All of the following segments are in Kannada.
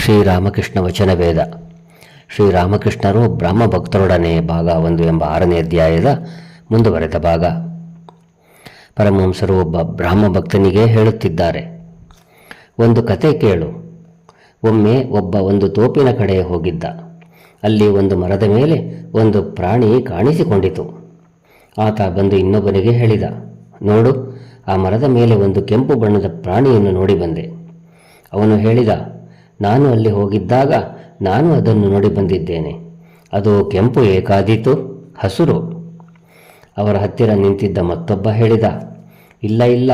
ಶ್ರೀರಾಮಕೃಷ್ಣ ವಚನವೇದ. ಶ್ರೀರಾಮಕೃಷ್ಣರು ಬ್ರಹ್ಮ ಭಕ್ತರೊಡನೆ ಭಾಗ 1 ಎಂಬ 6ನೇ ಅಧ್ಯಾಯದ ಮುಂದುವರೆದ ಭಾಗ. ಪರಮಹಂಸರು ಒಬ್ಬ ಬ್ರಾಹ್ಮ ಭಕ್ತನಿಗೆ ಹೇಳುತ್ತಿದ್ದಾರೆ, ಒಂದು ಕತೆ ಕೇಳು. ಒಮ್ಮೆ ಒಂದು ತೋಪಿನ ಕಡೆ ಹೋಗಿದ್ದ. ಅಲ್ಲಿ ಒಂದು ಮರದ ಮೇಲೆ ಒಂದು ಪ್ರಾಣಿ ಕಾಣಿಸಿಕೊಂಡಿತು. ಆತ ಬಂದು ಇನ್ನೊಬ್ಬನಿಗೆ ಹೇಳಿದ, ನೋಡು, ಆ ಮರದ ಮೇಲೆ ಒಂದು ಕೆಂಪು ಬಣ್ಣದ ಪ್ರಾಣಿಯನ್ನು ನೋಡಿ ಬಂದೆ. ಅವನು ಹೇಳಿದ, ನಾನು ಅಲ್ಲಿ ಹೋಗಿದ್ದಾಗ ನಾನು ಅದನ್ನು ನೋಡಿ ಬಂದಿದ್ದೇನೆ. ಅದು ಕೆಂಪು ಏಕಾದೀತು, ಹಸುರು. ಅವರ ಹತ್ತಿರ ನಿಂತಿದ್ದ ಮತ್ತೊಬ್ಬ ಹೇಳಿದ, ಇಲ್ಲ,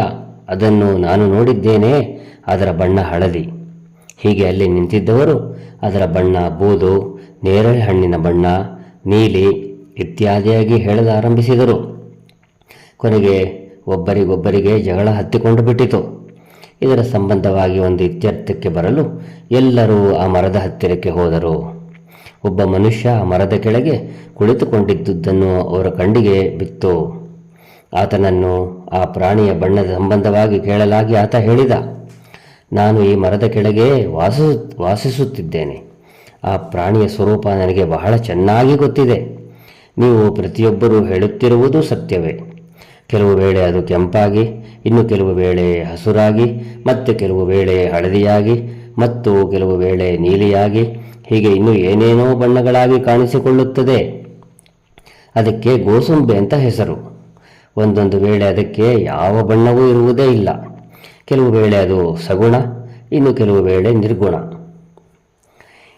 ಅದನ್ನು ನಾನು ನೋಡಿದ್ದೇನೆ, ಅದರ ಬಣ್ಣ ಹಳದಿ. ಹೀಗೆ ಅಲ್ಲಿ ನಿಂತಿದ್ದವರು ಅದರ ಬಣ್ಣ ಬೂದು, ನೇರಳೆ ಹಣ್ಣಿನ ಬಣ್ಣ, ನೀಲಿ ಇತ್ಯಾದಿಯಾಗಿ ಹೇಳಲಾರಂಭಿಸಿದರು. ಕೊನೆಗೆ ಒಬ್ಬರಿಗೊಬ್ಬರಿಗೆ ಜಗಳ ಹತ್ತಿಕೊಂಡು ಬಿಟ್ಟಿತು. ಇದರ ಸಂಬಂಧವಾಗಿ ಒಂದು ಇತ್ಯರ್ಥಕ್ಕೆ ಬರಲು ಎಲ್ಲರೂ ಆ ಮರದ ಹತ್ತಿರಕ್ಕೆ ಹೋದರು. ಒಬ್ಬ ಮನುಷ್ಯ ಆ ಮರದ ಕೆಳಗೆ ಕುಳಿತುಕೊಂಡಿದ್ದುದನ್ನು ಅವರ ಕಣ್ಣಿಗೆ ಬಿತ್ತು. ಆತನನ್ನು ಆ ಪ್ರಾಣಿಯ ಬಣ್ಣದ ಸಂಬಂಧವಾಗಿ ಕೇಳಲಾಗಿ ಆತ ಹೇಳಿದ, ನಾನು ಈ ಮರದ ಕೆಳಗೆ ವಾಸಿಸುತ್ತಿದ್ದೇನೆ. ಆ ಪ್ರಾಣಿಯ ಸ್ವರೂಪ ನನಗೆ ಬಹಳ ಚೆನ್ನಾಗಿ ಗೊತ್ತಿದೆ. ನೀವು ಪ್ರತಿಯೊಬ್ಬರೂ ಹೇಳುತ್ತಿರುವುದು ಸತ್ಯವೇ. ಕೆಲವು ವೇಳೆ ಅದು ಕೆಂಪಾಗಿ, ಇನ್ನು ಕೆಲವು ವೇಳೆ ಹಸುರಾಗಿ, ಮತ್ತೆ ಕೆಲವು ವೇಳೆ ಹಳದಿಯಾಗಿ, ಮತ್ತು ಕೆಲವು ವೇಳೆ ನೀಲಿಯಾಗಿ, ಹೀಗೆ ಇನ್ನೂ ಏನೇನೋ ಬಣ್ಣಗಳಾಗಿ ಕಾಣಿಸಿಕೊಳ್ಳುತ್ತದೆ. ಅದಕ್ಕೆ ಗೋಸುಂಬೆ ಅಂತ ಹೆಸರು. ಒಂದೊಂದು ವೇಳೆ ಅದಕ್ಕೆ ಯಾವ ಬಣ್ಣವೂ ಇರುವುದೇ ಇಲ್ಲ. ಕೆಲವು ವೇಳೆ ಅದು ಸಗುಣ, ಇನ್ನು ಕೆಲವು ವೇಳೆ ನಿರ್ಗುಣ.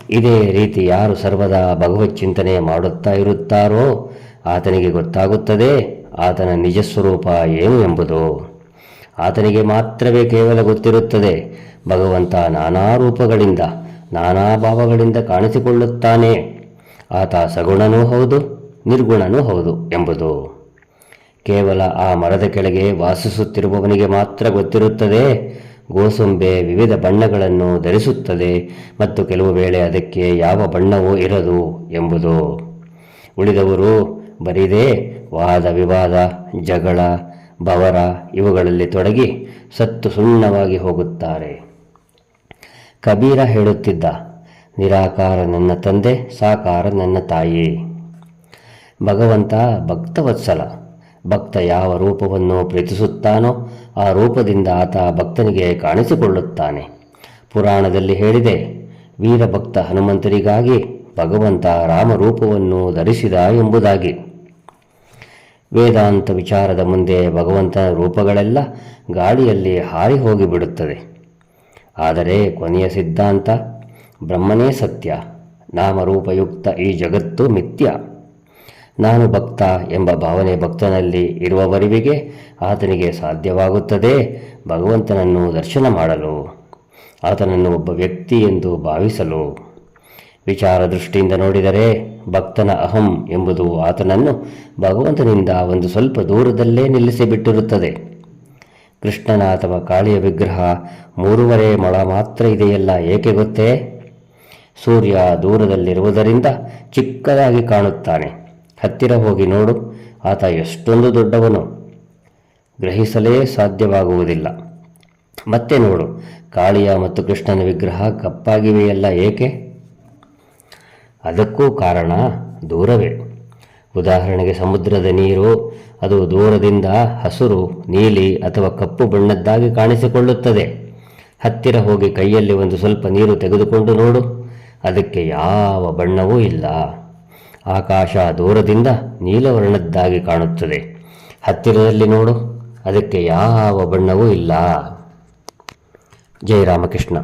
ಇದೇ ರೀತಿ ಯಾರು ಸರ್ವದಾ ಭಗವತ್ ಚಿಂತನೆ ಮಾಡುತ್ತಾ ಇರುತ್ತಾರೋ ಆತನಿಗೆ ಗೊತ್ತಾಗುತ್ತದೆ ಆತನ ನಿಜ ಸ್ವರೂಪ ಏನು ಎಂಬುದು. ಆತನಿಗೆ ಮಾತ್ರವೇ ಕೇವಲ ಗೊತ್ತಿರುತ್ತದೆ ಭಗವಂತ ನಾನಾ ರೂಪಗಳಿಂದ, ನಾನಾ ಭಾವಗಳಿಂದ ಕಾಣಿಸಿಕೊಳ್ಳುತ್ತಾನೆ. ಆತ ಸಗುಣನೂ ಹೌದು, ನಿರ್ಗುಣನೂ ಹೌದು ಎಂಬುದು ಕೇವಲ ಆ ಮರದ ಕೆಳಗೆ ವಾಸಿಸುತ್ತಿರುವವನಿಗೆ ಮಾತ್ರ ಗೊತ್ತಿರುತ್ತದೆ. ಗೋಸುಂಬೆ ವಿವಿಧ ಬಣ್ಣಗಳನ್ನು ಧರಿಸುತ್ತದೆ ಮತ್ತು ಕೆಲವು ವೇಳೆ ಅದಕ್ಕೆ ಯಾವ ಬಣ್ಣವೂ ಇರದು ಎಂಬುದು. ಉಳಿದವರು ಬರಿದೇ ವಾದ ವಿವಾದ, ಜಗಳ, ಬವರ ಇವುಗಳಲ್ಲಿ ತೊಡಗಿ ಸತ್ತು ಸುಣ್ಣವಾಗಿ ಹೋಗುತ್ತಾರೆ. ಕಬೀರ ಹೇಳುತ್ತಿದ್ದ, ನಿರಾಕಾರ ನನ್ನ ತಂದೆ, ಸಾಕಾರ ನನ್ನ ತಾಯಿ. ಭಗವಂತ ಭಕ್ತವತ್ಸಲ. ಭಕ್ತ ಯಾವ ರೂಪವನ್ನು ಪ್ರೀತಿಸುತ್ತಾನೋ ಆ ರೂಪದಿಂದ ಆತ ಭಕ್ತನಿಗೆ ಕಾಣಿಸಿಕೊಳ್ಳುತ್ತಾನೆ. ಪುರಾಣದಲ್ಲಿ ಹೇಳಿದೆ, ವೀರಭಕ್ತ ಹನುಮಂತರಿಗಾಗಿ ಭಗವಂತ ರಾಮರೂಪವನ್ನು ಧರಿಸಿದ ಎಂಬುದಾಗಿ. ವೇದಾಂತ ವಿಚಾರದ ಮುಂದೆ ಭಗವಂತನ ರೂಪಗಳೆಲ್ಲ ಗಾಳಿಯಲ್ಲಿ ಹಾರಿ ಹೋಗಿಬಿಡುತ್ತದೆ. ಆದರೆ ಕೊನೆಯ ಸಿದ್ಧಾಂತ ಬ್ರಹ್ಮನೇ ಸತ್ಯ, ನಾಮರೂಪಯುಕ್ತ ಈ ಜಗತ್ತು ಮಿಥ್ಯ. ನಾನು ಭಕ್ತ ಎಂಬ ಭಾವನೆ ಭಕ್ತನಲ್ಲಿ ಇರುವವರೆವಿಗೆ ಆತನಿಗೆ ಸಾಧ್ಯವಾಗುತ್ತದೆ ಭಗವಂತನನ್ನು ದರ್ಶನ ಮಾಡಲು, ಆತನನ್ನು ಒಬ್ಬ ವ್ಯಕ್ತಿ ಎಂದು ಭಾವಿಸಲು. ವಿಚಾರ ದೃಷ್ಟಿಯಿಂದ ನೋಡಿದರೆ ಭಕ್ತನ ಅಹಂ ಎಂಬುದು ಆತನನ್ನು ಭಗವಂತನಿಂದ ಒಂದು ಸ್ವಲ್ಪ ದೂರದಲ್ಲೇ ನಿಲ್ಲಿಸಿಬಿಟ್ಟಿರುತ್ತದೆ. ಕೃಷ್ಣನ ಅಥವಾ ಕಾಳಿಯ ವಿಗ್ರಹ 3.5 ಮೊಳ ಮಾತ್ರ ಇದೆಯಲ್ಲ, ಏಕೆ ಗೊತ್ತೇ? ಸೂರ್ಯ ದೂರದಲ್ಲಿರುವುದರಿಂದ ಚಿಕ್ಕದಾಗಿ ಕಾಣುತ್ತಾನೆ. ಹತ್ತಿರ ಹೋಗಿ ನೋಡು, ಆತ ಎಷ್ಟೊಂದು ದೊಡ್ಡವನು, ಗ್ರಹಿಸಲೇ ಸಾಧ್ಯವಾಗುವುದಿಲ್ಲ. ಮತ್ತೆ ನೋಡು, ಕಾಳಿಯ ಮತ್ತು ಕೃಷ್ಣನ ವಿಗ್ರಹ ಕಪ್ಪಾಗಿವೆಯಲ್ಲ, ಏಕೆ? ಅದಕ್ಕೂ ಕಾರಣ ದೂರವೇ. ಉದಾಹರಣೆಗೆ ಸಮುದ್ರದ ನೀರು, ಅದು ದೂರದಿಂದ ಹಸುರು, ನೀಲಿ ಅಥವಾ ಕಪ್ಪು ಬಣ್ಣದ್ದಾಗಿ ಕಾಣಿಸಿಕೊಳ್ಳುತ್ತದೆ. ಹತ್ತಿರ ಹೋಗಿ ಕೈಯಲ್ಲಿ ಒಂದು ಸ್ವಲ್ಪ ನೀರು ತೆಗೆದುಕೊಂಡು ನೋಡು, ಅದಕ್ಕೆ ಯಾವ ಬಣ್ಣವೂ ಇಲ್ಲ. ಆಕಾಶ ದೂರದಿಂದ ನೀಲವರ್ಣದ್ದಾಗಿ ಕಾಣುತ್ತದೆ. ಹತ್ತಿರದಲ್ಲಿ ನೋಡು, ಅದಕ್ಕೆ ಯಾವ ಬಣ್ಣವೂ ಇಲ್ಲ. ಜೈ ರಾಮಕೃಷ್ಣ.